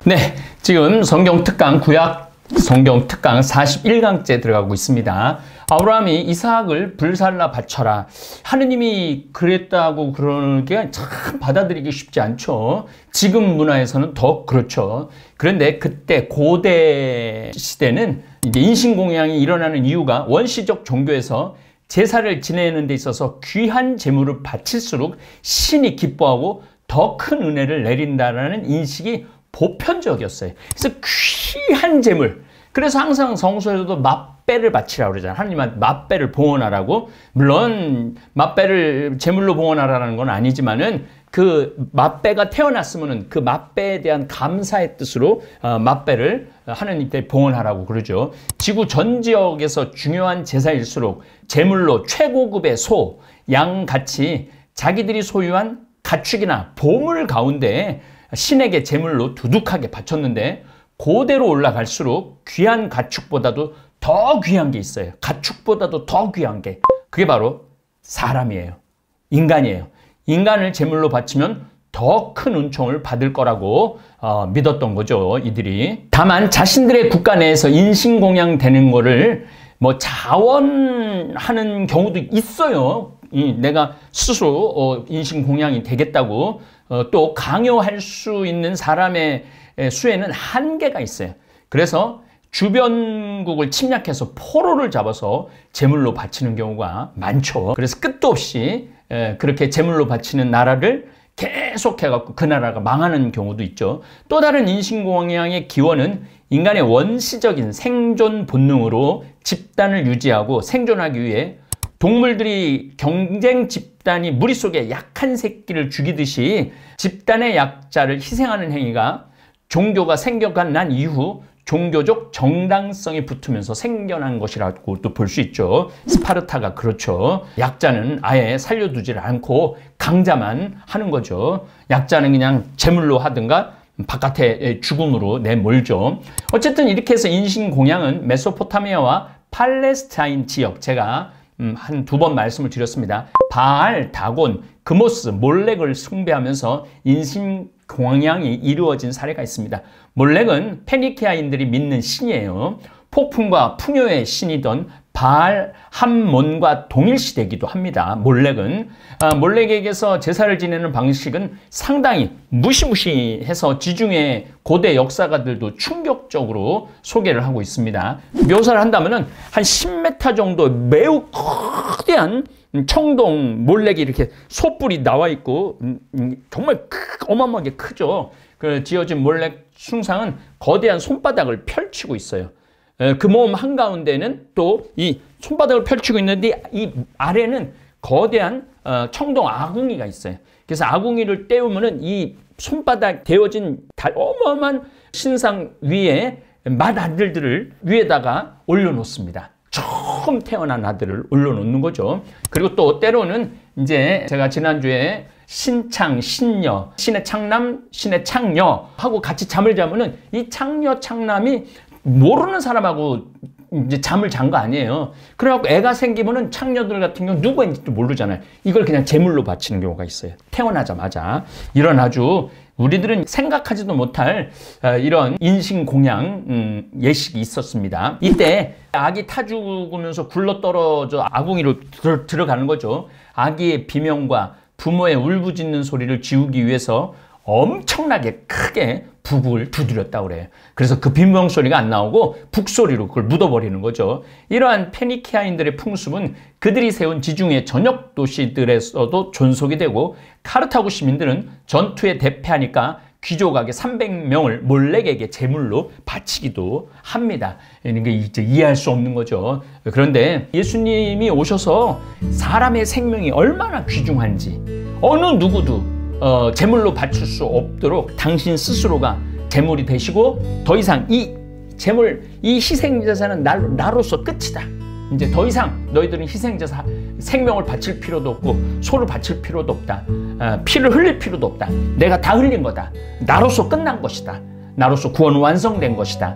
네, 지금 성경 특강, 구약 성경 특강 41강째 들어가고 있습니다. 아브라함이 이삭을 불살라 바쳐라. 하느님이 그랬다고 그러는 게 참 받아들이기 쉽지 않죠. 지금 문화에서는 더 그렇죠. 그런데 그때 고대 시대는 이제 인신공양이 일어나는 이유가 원시적 종교에서 제사를 지내는 데 있어서 귀한 제물을 바칠수록 신이 기뻐하고 더 큰 은혜를 내린다라는 인식이 보편적이었어요. 그래서 귀한 제물. 그래서 항상 성서에서도 맛배를 바치라고 그러잖아요. 하나님한테 맛배를 봉헌하라고. 물론 맛배를 제물로 봉헌하라는 건 아니지만은 그 맛배가 태어났으면은 그 맛배에 대한 감사의 뜻으로 맛배를 하나님께 봉헌하라고 그러죠. 지구 전 지역에서 중요한 제사일수록 제물로 최고급의 소, 양 같이 자기들이 소유한 가축이나 보물 가운데 신에게 제물로 두둑하게 바쳤는데 고대로 올라갈수록 귀한 가축보다도 더 귀한 게 있어요. 가축보다도 더 귀한 게. 그게 바로 사람이에요. 인간이에요. 인간을 제물로 바치면 더 큰 은총을 받을 거라고 믿었던 거죠, 이들이. 다만 자신들의 국가 내에서 인신공양 되는 거를 뭐 자원하는 경우도 있어요. 내가 스스로 인신공양이 되겠다고 또 강요할 수 있는 사람의 수에는 한계가 있어요. 그래서 주변국을 침략해서 포로를 잡아서 제물로 바치는 경우가 많죠. 그래서 끝도 없이 그렇게 제물로 바치는 나라를 계속해갖고 그 나라가 망하는 경우도 있죠. 또 다른 인신공양의 기원은 인간의 원시적인 생존 본능으로 집단을 유지하고 생존하기 위해 동물들이 경쟁 집단이 무리 속에 약한 새끼를 죽이듯이 집단의 약자를 희생하는 행위가 종교가 생겨난 난 이후 종교적 정당성이 붙으면서 생겨난 것이라고도 볼 수 있죠. 스파르타가 그렇죠. 약자는 아예 살려두질 않고 강자만 하는 거죠. 약자는 그냥 제물로 하든가 바깥에 죽음으로 내몰죠. 어쨌든 이렇게 해서 인신공양은 메소포타미아와 팔레스타인 지역, 제가 한 두 번 말씀을 드렸습니다. 바알, 다곤, 그모스, 몰렉을 숭배하면서 인신공양이 이루어진 사례가 있습니다. 몰렉은 페니키아인들이 믿는 신이에요. 폭풍과 풍요의 신이던 바알 함몬과 동일시되기도 합니다. 몰렉은 몰렉에게서 제사를 지내는 방식은 상당히 무시무시해서 지중해 고대 역사가들도 충격적으로 소개를 하고 있습니다. 묘사를 한다면은 한 10m 정도 매우 거대한 청동 몰렉이 이렇게 솥불이 나와 있고 정말 어마어마하게 크죠. 그 지어진 몰렉 숭상은 거대한 손바닥을 펼치고 있어요. 그 몸 한가운데는 또 이 손바닥을 펼치고 있는데 이 아래는 거대한 청동 아궁이가 있어요. 그래서 아궁이를 떼우면은 이 손바닥 데워진 어마어마한 신상 위에 맏아들들을 위에다가 올려놓습니다. 처음 태어난 아들을 올려놓는 거죠. 그리고 또 때로는 이제 제가 지난주에 신창, 신녀, 신의 창남, 신의 창녀 하고 같이 잠을 자면은 이 창녀, 창남이 모르는 사람하고 이제 잠을 잔 거 아니에요. 그래갖고 애가 생기면은 창녀들 같은 경우 누구인지도 모르잖아요. 이걸 그냥 제물로 바치는 경우가 있어요. 태어나자마자. 이런 아주 우리들은 생각하지도 못할 이런 인신공양 예식이 있었습니다. 이때 아기 타 죽으면서 굴러떨어져 아궁이로 들어가는 거죠. 아기의 비명과 부모의 울부짖는 소리를 지우기 위해서 엄청나게 크게 북을 두드렸다고 그래요. 그래서 그 비명 소리가 안 나오고 북소리로 그걸 묻어버리는 거죠. 이러한 페니키아인들의 풍습은 그들이 세운 지중해 전역 도시들에서도 존속이 되고 카르타고 시민들은 전투에 대패하니까 귀족에게 300명을 몰렉에게 제물로 바치기도 합니다. 이게 이제 이해할 수 없는 거죠. 그런데 예수님이 오셔서 사람의 생명이 얼마나 귀중한지 어느 누구도 제물로 바칠 수 없도록 당신 스스로가 제물이 되시고 더 이상 이 제물, 이 희생제사는 나로서 끝이다. 이제 더 이상 너희들은 희생제사 생명을 바칠 필요도 없고 소를 바칠 필요도 없다. 피를 흘릴 필요도 없다. 내가 다 흘린 거다. 나로서 끝난 것이다. 나로서 구원 완성된 것이다.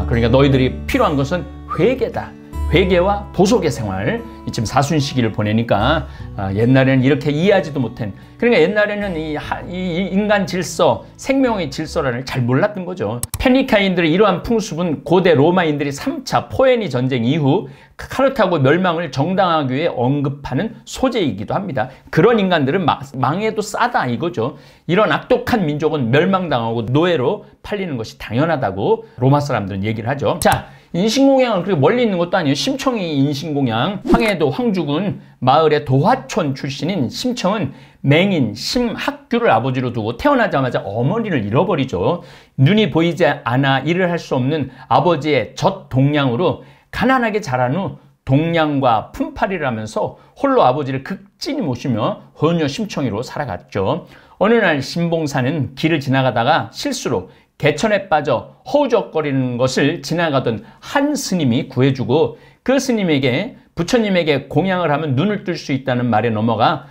그러니까 너희들이 필요한 것은 회개다. 회개와 보속의 생활, 지금 사순시기를 보내니까 옛날에는 이렇게 이해하지도 못한, 그러니까 옛날에는 이 인간 질서, 생명의 질서를 잘 몰랐던 거죠. 페니카인들의 이러한 풍습은 고대 로마인들이 3차 포에니 전쟁 이후 카르타고 멸망을 정당화하기 위해 언급하는 소재이기도 합니다. 그런 인간들은 망해도 싸다 이거죠. 이런 악독한 민족은 멸망당하고 노예로 팔리는 것이 당연하다고 로마 사람들은 얘기를 하죠. 자, 인신공양은 그렇게 멀리 있는 것도 아니에요. 심청이 인신공양. 황해도 황주군 마을의 도화촌 출신인 심청은 맹인 심학규를 아버지로 두고 태어나자마자 어머니를 잃어버리죠. 눈이 보이지 않아 일을 할 수 없는 아버지의 젖동량으로 가난하게 자란 후 동량과 품팔이를 하면서 홀로 아버지를 극진히 모시며 헌녀 심청이로 살아갔죠. 어느 날 신봉사는 길을 지나가다가 실수로 개천에 빠져 허우적거리는 것을 지나가던 한 스님이 구해주고, 그 스님에게 부처님에게 공양을 하면 눈을 뜰 수 있다는 말에 넘어가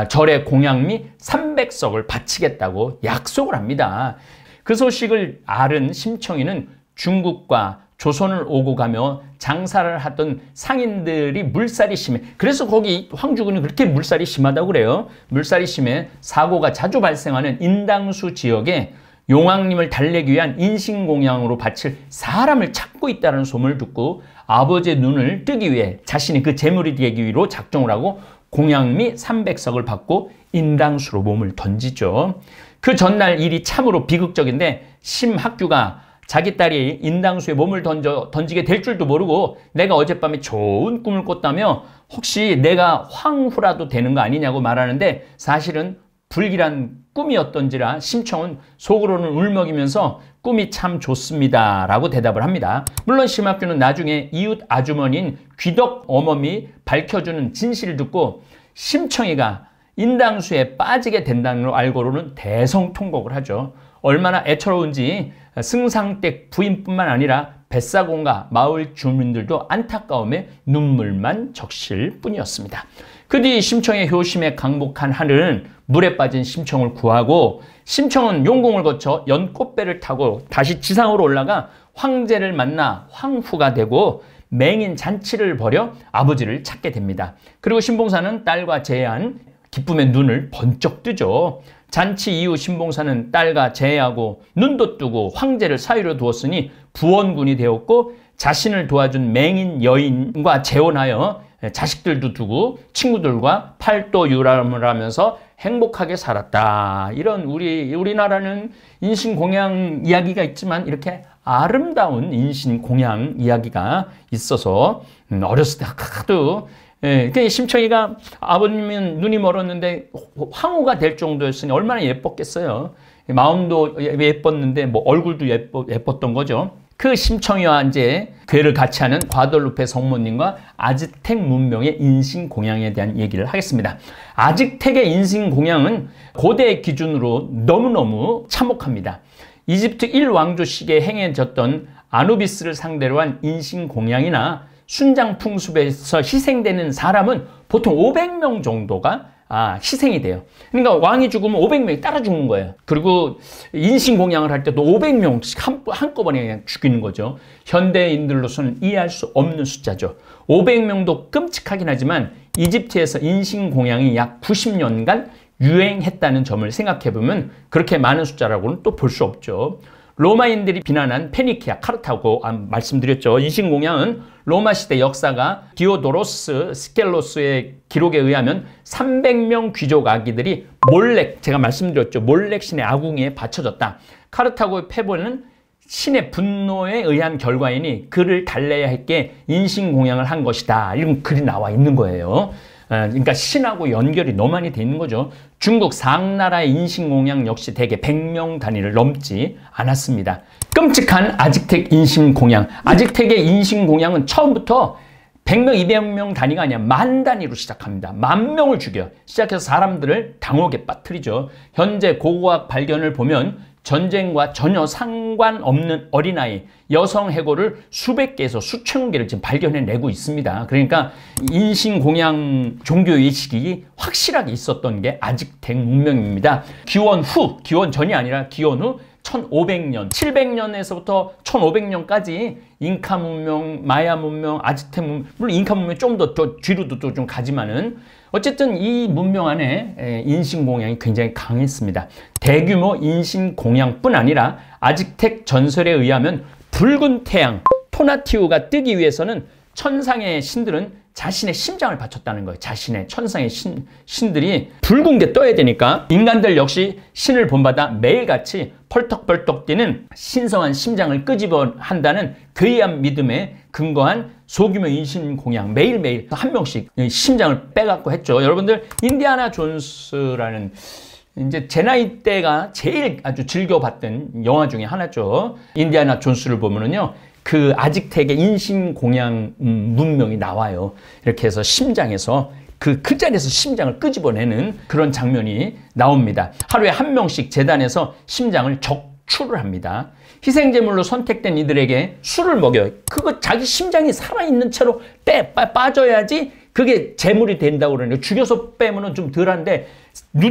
절에 공양미 300석을 바치겠다고 약속을 합니다. 그 소식을 알은 심청이는 중국과 조선을 오고 가며 장사를 하던 상인들이 물살이 심해, 그래서 거기 황주군이 그렇게 물살이 심하다고 그래요. 물살이 심해 사고가 자주 발생하는 인당수 지역에 용왕님을 달래기 위한 인신공양으로 바칠 사람을 찾고 있다는 소문을 듣고 아버지의 눈을 뜨기 위해 자신이 그 재물이 되기 위로 작정을 하고 공양미 300석을 받고 인당수로 몸을 던지죠. 그 전날 일이 참으로 비극적인데 심학규가 자기 딸이 인당수에 몸을 던지게 될 줄도 모르고 내가 어젯밤에 좋은 꿈을 꿨다며 혹시 내가 황후라도 되는 거 아니냐고 말하는데, 사실은 불길한 꿈이었던지라 심청은 속으로는 울먹이면서 꿈이 참 좋습니다 라고 대답을 합니다. 물론 심학규는 나중에 이웃 아주머니인 귀덕 어멈이 밝혀주는 진실을 듣고 심청이가 인당수에 빠지게 된다는 걸 알고는 대성통곡을 하죠. 얼마나 애처로운지 승상댁 부인뿐만 아니라 뱃사공과 마을 주민들도 안타까움에 눈물만 적실 뿐이었습니다. 그 뒤 심청의 효심에 강복한 하늘은 물에 빠진 심청을 구하고, 심청은 용궁을 거쳐 연꽃배를 타고 다시 지상으로 올라가 황제를 만나 황후가 되고 맹인 잔치를 벌여 아버지를 찾게 됩니다. 그리고 신봉사는 딸과 제한 기쁨의 눈을 번쩍 뜨죠. 잔치 이후 신봉사는 딸과 제하고 눈도 뜨고 황제를 사위로 두었으니 부원군이 되었고, 자신을 도와준 맹인 여인과 재혼하여 자식들도 두고 친구들과 팔도 유람을 하면서 행복하게 살았다. 이런 우리나라는 인신공양 이야기가 있지만 이렇게 아름다운 인신공양 이야기가 있어서 어렸을 때 하도 그러니까 심청이가 아버님은 눈이 멀었는데 황후가 될 정도였으니 얼마나 예뻤겠어요. 마음도 예뻤는데 뭐 얼굴도 예뻤던 거죠. 그 심청이와 이제 괴를 같이 하는 과돌루페 성모님과 아즈텍 문명의 인신공양에 대한 얘기를 하겠습니다. 아즈텍의 인신공양은 고대 기준으로 너무너무 참혹합니다. 이집트 1왕조 시기에 행해졌던 아누비스를 상대로 한 인신공양이나 순장 풍습에서 희생되는 사람은 보통 500명 정도가 희생이 돼요. 그러니까 왕이 죽으면 500명이 따라 죽는 거예요. 그리고 인신공양을 할 때도 500명씩 한꺼번에 그냥 죽이는 거죠. 현대인들로서는 이해할 수 없는 숫자죠. 500명도 끔찍하긴 하지만 이집트에서 인신공양이 약 90년간 유행했다는 점을 생각해보면 그렇게 많은 숫자라고는 또 볼 수 없죠. 로마인들이 비난한 페니키아, 카르타고 말씀드렸죠. 인신공양은 로마 시대 역사가 디오도로스 스켈로스의 기록에 의하면 300명 귀족 아기들이 몰렉, 제가 말씀드렸죠. 몰렉 신의 아궁이에 바쳐졌다. 카르타고의 패배는 신의 분노에 의한 결과이니 그를 달래야 했기에 인신공양을 한 것이다. 이런 글이 나와 있는 거예요. 그러니까 신하고 연결이 너무 많이 돼 있는 거죠. 중국 상나라의 인신공양 역시 대개 100명 단위를 넘지 않았습니다. 끔찍한 아즈텍 인신공양. 아즈텍의 인신공양은 처음부터 100명, 200명 단위가 아니라 만 단위로 시작합니다. 10,000명을 죽여 시작해서 사람들을 당혹에 빠뜨리죠. 현재 고고학 발견을 보면 전쟁과 전혀 상관없는 어린아이, 여성 해골을 수백 개에서 수천 개를 지금 발견해내고 있습니다. 그러니까 인신공양 종교의식이 확실하게 있었던 게 아즈텍 문명입니다. 기원 후, 기원 전이 아니라 기원 후 1500년, 700년에서부터 1500년까지 잉카 문명, 마야 문명, 아즈텍 문명, 물론 잉카 문명 좀 더 뒤로도 또 좀 가지만은 어쨌든 이 문명 안에 인신공양이 굉장히 강했습니다. 대규모 인신공양뿐 아니라 아즈텍 전설에 의하면 붉은 태양, 토나티우가 뜨기 위해서는 천상의 신들은 자신의 심장을 바쳤다는 거예요. 자신의 천상의 신들이 붉은 게 떠야 되니까 인간들 역시 신을 본받아 매일같이 펄떡펄떡 뛰는 신성한 심장을 끄집어한다는 괴이한 믿음에 근거한 소규모 인신공양 매일매일 한 명씩 심장을 빼갖고 했죠. 여러분들 인디아나 존스라는 이제 제 나이 때가 제일 아주 즐겨봤던 영화 중에 하나죠. 인디아나 존스를 보면은요. 그 아즈텍의 인신공양 문명이 나와요. 이렇게 해서 심장에서 그 자리에서 심장을 끄집어내는 그런 장면이 나옵니다. 하루에 한 명씩 제단에서 심장을 적출을 합니다. 희생제물로 선택된 이들에게 술을 먹여요. 그거 자기 심장이 살아있는 채로 빠져야지 그게 제물이 된다고 그러는데 죽여서 빼면은 좀 덜한데 두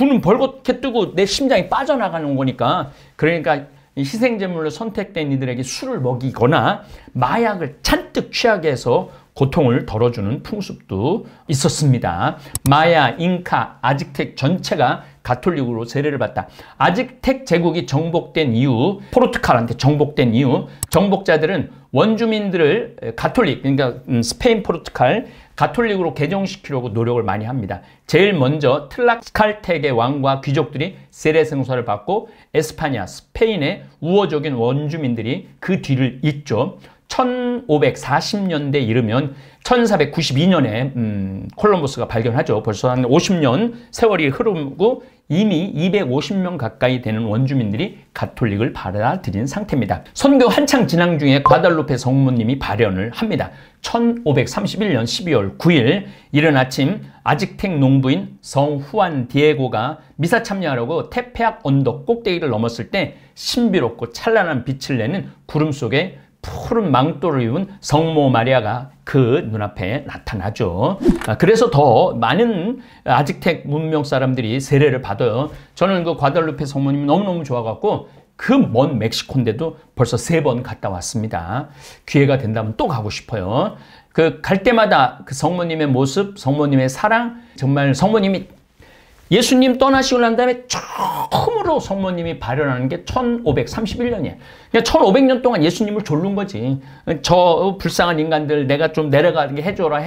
눈 벌겋게 뜨고 내 심장이 빠져나가는 거니까 그러니까 희생제물로 선택된 이들에게 술을 먹이거나 마약을 잔뜩 취하게 해서 고통을 덜어주는 풍습도 있었습니다. 마야, 잉카, 아즈텍 전체가 가톨릭으로 세례를 받다. 아즈텍 제국이 정복된 이후, 포르투갈한테 정복된 이후 정복자들은 원주민들을 가톨릭, 그러니까 스페인, 포르투갈 가톨릭으로 개종시키려고 노력을 많이 합니다. 제일 먼저 틀락칼텍의 왕과 귀족들이 세례 성사를 받고 에스파냐, 스페인의 우호적인 원주민들이 그 뒤를 잇죠. 1540년대 이르면 1492년에 콜럼버스가 발견하죠. 벌써 한 50년 세월이 흐르고 이미 250명 가까이 되는 원주민들이 가톨릭을 받아들인 상태입니다. 선교 한창 진행 중에 과달루페 성모님이 발현을 합니다. 1531년 12월 9일 이른 아침 아즈텍 농부인 성 후안 디에고가 미사 참여하려고 테페악 언덕 꼭대기를 넘었을 때 신비롭고 찬란한 빛을 내는 구름 속에 푸른 망토를 입은 성모 마리아가 그 눈앞에 나타나죠. 그래서 더 많은 아즈텍 문명 사람들이 세례를 받아요. 저는 그 과달루페 성모님이 너무너무 좋아갖고 그 먼 멕시코인데도 벌써 3번 갔다 왔습니다. 기회가 된다면 또 가고 싶어요. 그 갈 때마다 그 성모님의 모습, 성모님의 사랑, 정말 성모님이 예수님 떠나시고 난 다음에 처음으로 성모님이 발현하는 게 1531년이에요. 그냥 1500년 동안 예수님을 졸른 거지. 저 불쌍한 인간들 내가 좀 내려가게 해줘라.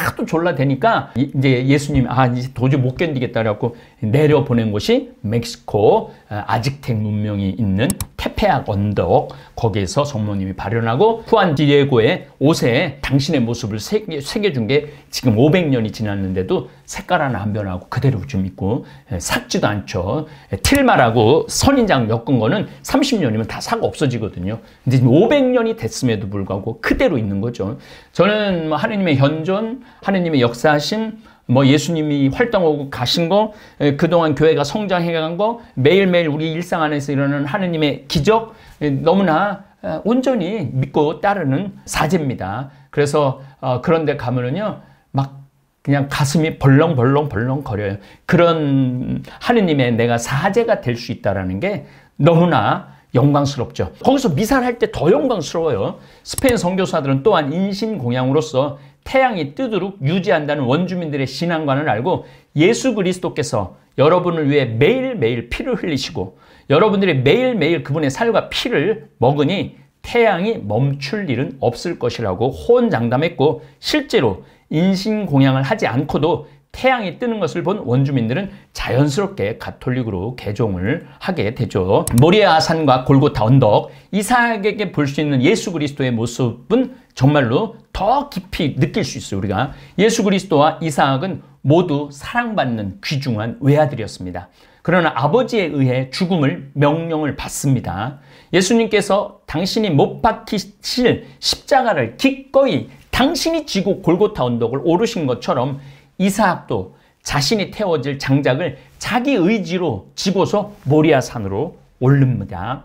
하도 졸라대니까 이제 예수님이 이제 도저히 못 견디겠다 그래갖고 내려보낸 곳이 멕시코 아즈텍 문명이 있는 테페악 언덕, 거기에서 성모님이 발현하고 후안 디에고의 옷에 당신의 모습을 새겨준 게 지금 500년이 지났는데도 색깔 하나 안 변하고 그대로 좀 있고 삭지도 않죠. 틀마라고 선인장 엮은 거는 30년이면 다 삭 없어지거든요. 근데 지금 500년이 됐음에도 불구하고 그대로 있는 거죠. 저는 하느님의 현존, 하느님의 역사하심, 예수님이 활동하고 가신 거, 그동안 교회가 성장해간 거, 매일매일 우리 일상 안에서 일어나는 하느님의 기적, 너무나 온전히 믿고 따르는 사제입니다. 그래서 그런데 가면은요, 막 그냥 가슴이 벌렁벌렁 거려요. 그런 하느님의 내가 사제가 될 수 있다는 게 너무나 영광스럽죠. 거기서 미사를 할 때 더 영광스러워요. 스페인 선교사들은 또한 인신공양으로서 태양이 뜨도록 유지한다는 원주민들의 신앙관을 알고 예수 그리스도께서 여러분을 위해 매일매일 피를 흘리시고 여러분들이 매일매일 그분의 살과 피를 먹으니 태양이 멈출 일은 없을 것이라고 호언장담했고 실제로 인신공양을 하지 않고도 태양이 뜨는 것을 본 원주민들은 자연스럽게 가톨릭으로 개종을 하게 되죠. 모리아 산과 골고타 언덕, 이삭에게 볼 수 있는 예수 그리스도의 모습은 정말로 더 깊이 느낄 수 있어요. 우리가 예수 그리스도와 이삭은 모두 사랑받는 귀중한 외아들이었습니다. 그러나 아버지에 의해 죽음을 명령을 받습니다. 예수님께서 당신이 못 박히실 십자가를 기꺼이 당신이 지고 골고타 언덕을 오르신 것처럼 이삭도 자신이 태워질 장작을 자기 의지로 지고서 모리아 산으로 오릅니다.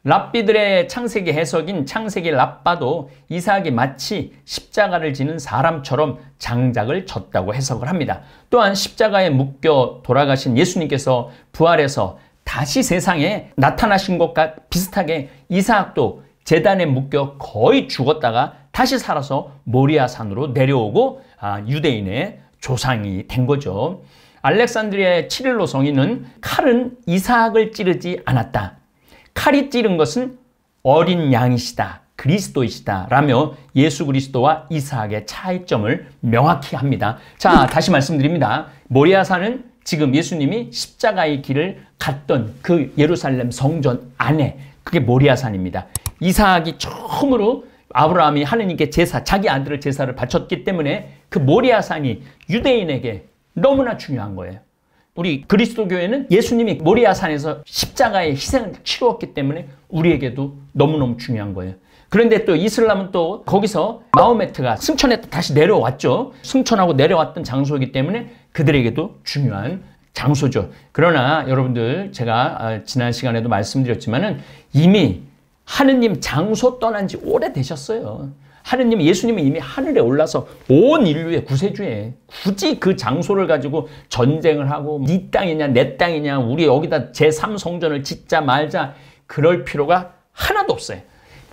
랍비들의 창세기 해석인 창세기 랍바도 이삭이 마치 십자가를 지는 사람처럼 장작을 졌다고 해석을 합니다. 또한 십자가에 묶여 돌아가신 예수님께서 부활해서 다시 세상에 나타나신 것과 비슷하게 이삭도 제단에 묶여 거의 죽었다가 다시 살아서 모리아산으로 내려오고 유대인의 조상이 된 거죠. 알렉산드리아의 치릴로 성인은 칼은 이삭을 찌르지 않았다. 칼이 찌른 것은 어린 양이시다. 그리스도이시다. 라며 예수 그리스도와 이삭의 차이점을 명확히 합니다. 자, 다시 말씀드립니다. 모리아산은 지금 예수님이 십자가의 길을 갔던 그 예루살렘 성전 안에, 그게 모리아산입니다. 이삭이 처음으로 아브라함이 하느님께 자기 아들을 제사를 바쳤기 때문에 그 모리아산이 유대인에게 너무나 중요한 거예요. 우리 그리스도교회는 예수님이 모리아산에서 십자가의 희생을 치루었기 때문에 우리에게도 너무너무 중요한 거예요. 그런데 또 이슬람은 또 거기서 마호메트가 승천해 다시 내려왔죠. 승천하고 내려왔던 장소이기 때문에 그들에게도 중요한 장소죠. 그러나 여러분들, 제가 지난 시간에도 말씀드렸지만은 이미 하느님 장소 떠난 지 오래되셨어요. 예수님은 이미 하늘에 올라서 온 인류의 구세주에 굳이 그 장소를 가지고 전쟁을 하고 네 땅이냐 내 땅이냐 우리 여기다 제3성전을 짓자 말자 그럴 필요가 하나도 없어요.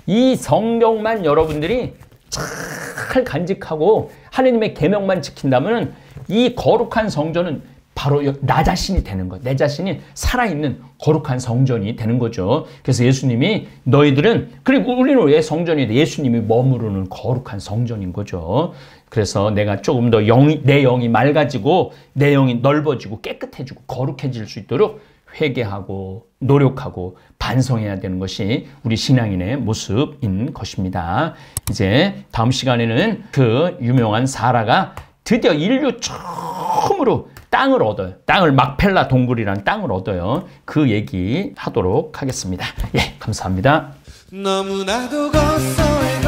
이 성경만 여러분들이 잘 간직하고 하느님의 계명만 지킨다면 이 거룩한 성전은 바로 나 자신이 되는 거예요. 내 자신이 살아있는 거룩한 성전이 되는 거죠. 그래서 예수님이 너희들은, 그리고 우리는 왜 성전이 돼? 예수님이 머무르는 거룩한 성전인 거죠. 그래서 내가 조금 더 내 영이 맑아지고 내 영이 넓어지고 깨끗해지고 거룩해질 수 있도록 회개하고 노력하고 반성해야 되는 것이 우리 신앙인의 모습인 것입니다. 이제 다음 시간에는 그 유명한 사라가 드디어 인류 처음으로 땅을 얻어요. 막펠라 동굴이라는 땅을 얻어요. 그 얘기 하도록 하겠습니다. 예, 감사합니다. 너무나도 고소해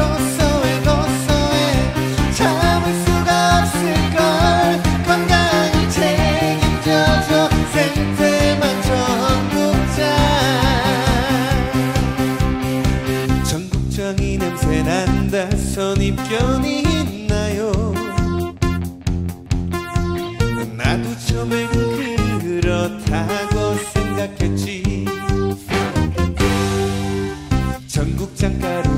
참을 수가 없을걸. 건강히 책임져줘 생태만 전국장. 전국장이 냄새난다. 선입견이 있나요? 나도 처음엔 그렇다고 생각했지. 전국장 가루